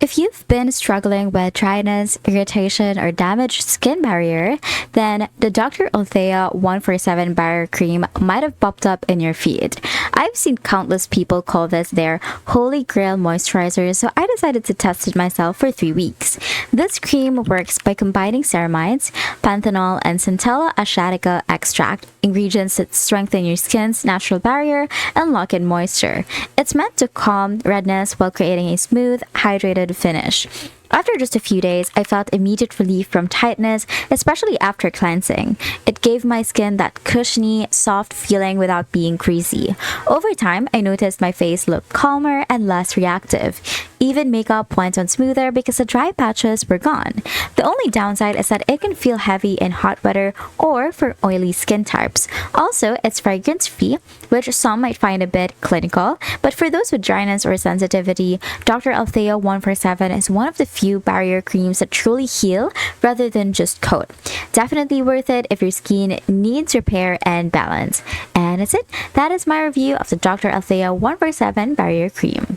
If you've been struggling with dryness, irritation, or damaged skin barrier, then the Dr. Althea 147 Barrier Cream might have popped up in your feed. I've seen countless people call this their holy grail moisturizer, so I decided to test it myself for 3 weeks. This cream works by combining ceramides, panthenol, and Centella asiatica extract, ingredients that strengthen your skin's natural barrier and lock in moisture. It's meant to calm redness while creating a smooth, hydrated finish. After just a few days, I felt immediate relief from tightness, especially after cleansing. It gave my skin that cushiony, soft feeling without being greasy. Over time, I noticed my face looked calmer and less reactive. Even makeup went on smoother because the dry patches were gone. The only downside is that it can feel heavy in hot weather or for oily skin types. Also, it's fragrance-free, which some might find a bit clinical, but for those with dryness or sensitivity, Dr. Althea 147 is one of the few barrier creams that truly heal rather than just coat. Definitely worth it if your skin needs repair and balance. And that's it. That is my review of the Dr. Althea 147 Barrier Cream.